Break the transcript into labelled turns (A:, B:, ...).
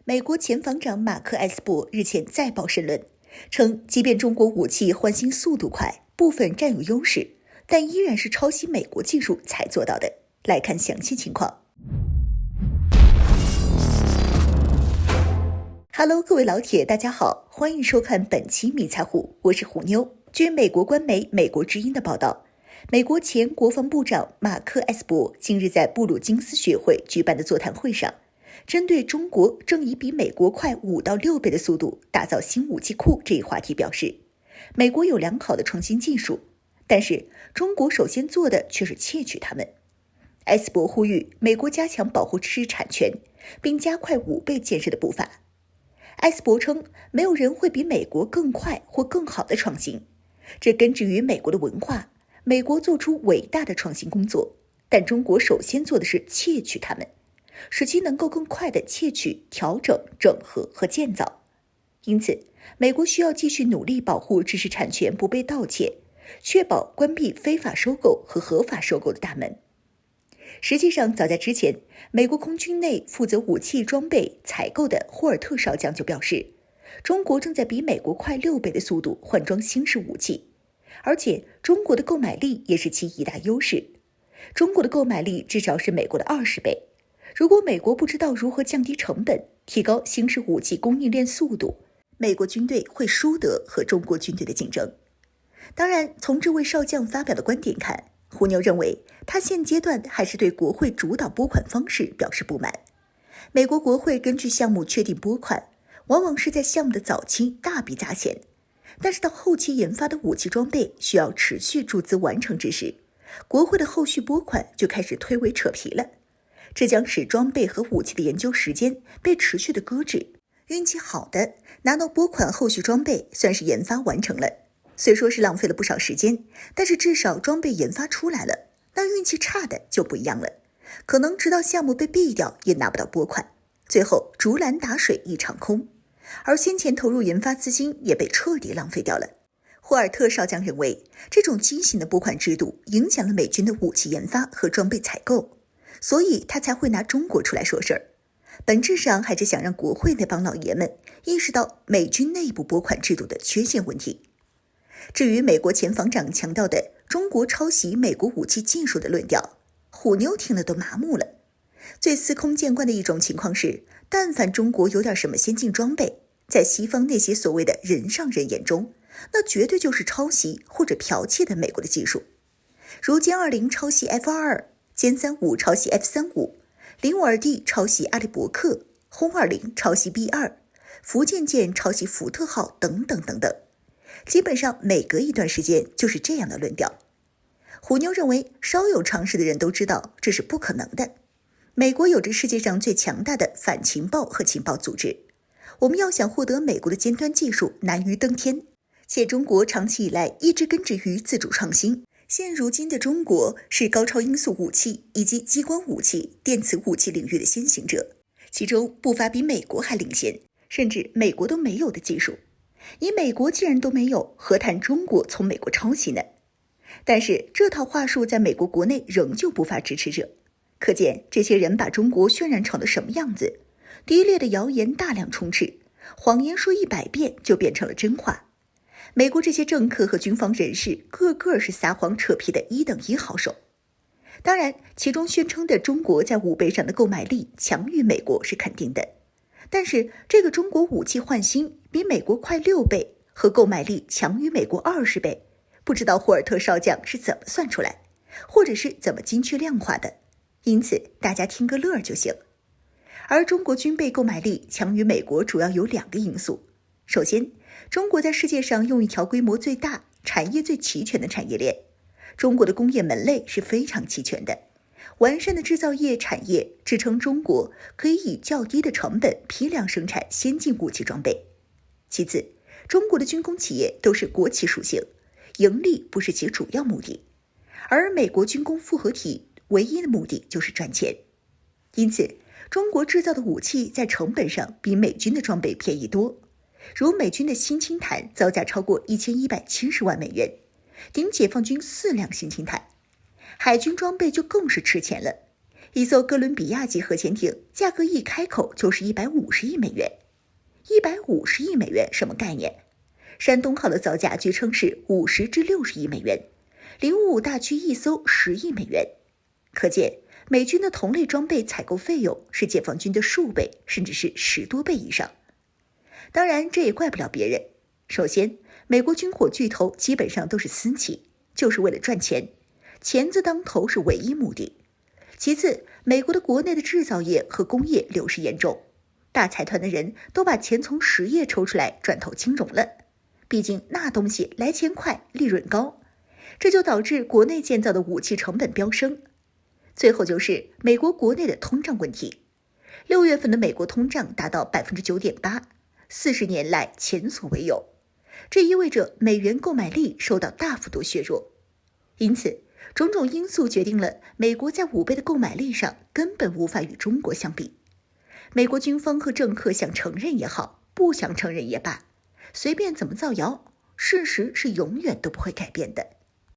A: 美国前防长马克·埃斯珀日前再报申论，称即便中国武器换新速度快，部分占有优势，但依然是抄袭美国技术才做到的。来看详细情况。Hello， 各位老铁，大家好，欢迎收看本期迷彩虎，我是虎妞。据美国官媒《美国之音》的报道，美国前国防部长马克·埃斯珀近日在布鲁金斯学会举办的座谈会上，针对中国正以比美国快5到6倍的速度打造新武器库这一话题表示，美国有良好的创新技术，但是中国首先做的却是窃取它们。埃斯珀呼吁美国加强保护知识产权，并加快5倍建设的步伐。埃斯珀称，没有人会比美国更快或更好的创新，这根植于美国的文化。美国做出伟大的创新工作，但中国首先做的是窃取它们，使其能够更快地窃取、调整、整合和建造。因此，美国需要继续努力保护知识产权不被盗窃，确保关闭非法收购和合法收购的大门。实际上，早在之前，美国空军内负责武器装备采购的霍尔特少将就表示，中国正在比美国快6倍的速度换装新式武器，而且中国的购买力也是其一大优势。中国的购买力至少是美国的20倍。如果美国不知道如何降低成本，提高新式武器供应链速度，美国军队会输得和中国军队的竞争。当然，从这位少将发表的观点看，虎妞认为他现阶段还是对国会主导拨款方式表示不满。美国国会根据项目确定拨款，往往是在项目的早期大笔砸钱，但是到后期研发的武器装备需要持续注资完成之时，国会的后续拨款就开始推诿扯皮了，这将使装备和武器的研究时间被持续的搁置。运气好的拿到拨款，后续装备算是研发完成了，虽说是浪费了不少时间，但是至少装备研发出来了。那运气差的就不一样了，可能直到项目被毙掉也拿不到拨款，最后竹篮打水一场空，而先前投入研发资金也被彻底浪费掉了。霍尔特少将认为，这种畸形的拨款制度影响了美军的武器研发和装备采购，所以他才会拿中国出来说事儿。本质上还是想让国会那帮老爷们意识到美军内部拨款制度的缺陷问题。至于美国前防长强调的中国抄袭美国武器技术的论调，虎妞听了都麻木了。最司空见惯的一种情况是，但凡中国有点什么先进装备，在西方那些所谓的人上人眼中，那绝对就是抄袭或者剽窃的美国的技术。如歼20抄袭 F-22， 歼35抄袭 F-35， 林沃尔第抄袭阿利伯克，轰20抄袭 B-2， 福建舰抄袭福特号等等等等。基本上每隔一段时间就是这样的论调。虎妞认为，稍有常识的人都知道这是不可能的。美国有着世界上最强大的反情报和情报组织，我们要想获得美国的尖端技术难于登天，且中国长期以来一直根植于自主创新。现如今的中国是高超音速武器以及激光武器、电磁武器领域的先行者，其中不乏比美国还领先，甚至美国都没有的技术。以美国既然都没有，何谈中国从美国抄袭呢？但是这套话术在美国国内仍旧不乏支持者，可见这些人把中国渲染成了什么样子。低劣的谣言大量充斥，谎言说100遍就变成了真话。美国这些政客和军方人士个个是撒谎扯皮的1等1好手。当然，其中宣称的中国在5倍上的购买力强于美国是肯定的，但是这个中国武器换新比美国快6倍和购买力强于美国20倍，不知道霍尔特少将是怎么算出来，或者是怎么精确量化的，因此大家听个乐就行。而中国军备购买力强于美国主要有2个因素。首先，中国在世界上用一条规模最大、产业最齐全的产业链，中国的工业门类是非常齐全的，完善的制造业产业支撑中国可以以较低的成本批量生产先进武器装备。其次，中国的军工企业都是国企属性，盈利不是其主要目的，而美国军工复合体唯一的目的就是赚钱。因此，中国制造的武器在成本上比美军的装备便宜多。如美军的新轻坦造价超过1170万美元，顶解放军4辆新轻坦。海军装备就更是吃钱了，一艘哥伦比亚级核潜艇价格一开口就是150亿美元。150亿美元什么概念？山东号的造价据称是50至60亿美元，055大驱一艘10亿美元。可见美军的同类装备采购费用是解放军的数倍，甚至是10多倍以上。当然，这也怪不了别人。首先，美国军火巨头基本上都是私企，就是为了赚钱，钱字当头是唯一目的。其次，美国的国内的制造业和工业流失严重，大财团的人都把钱从实业抽出来转投金融了，毕竟那东西来钱快，利润高，这就导致国内建造的武器成本飙升。最后就是美国国内的通胀问题，6月份的美国通胀达到 9.8%，40年来前所未有。这意味着美元购买力受到大幅度削弱，因此种种因素决定了美国在武备的购买力上根本无法与中国相比。美国军方和政客想承认也好，不想承认也罢，随便怎么造谣，事实是永远都不会改变的。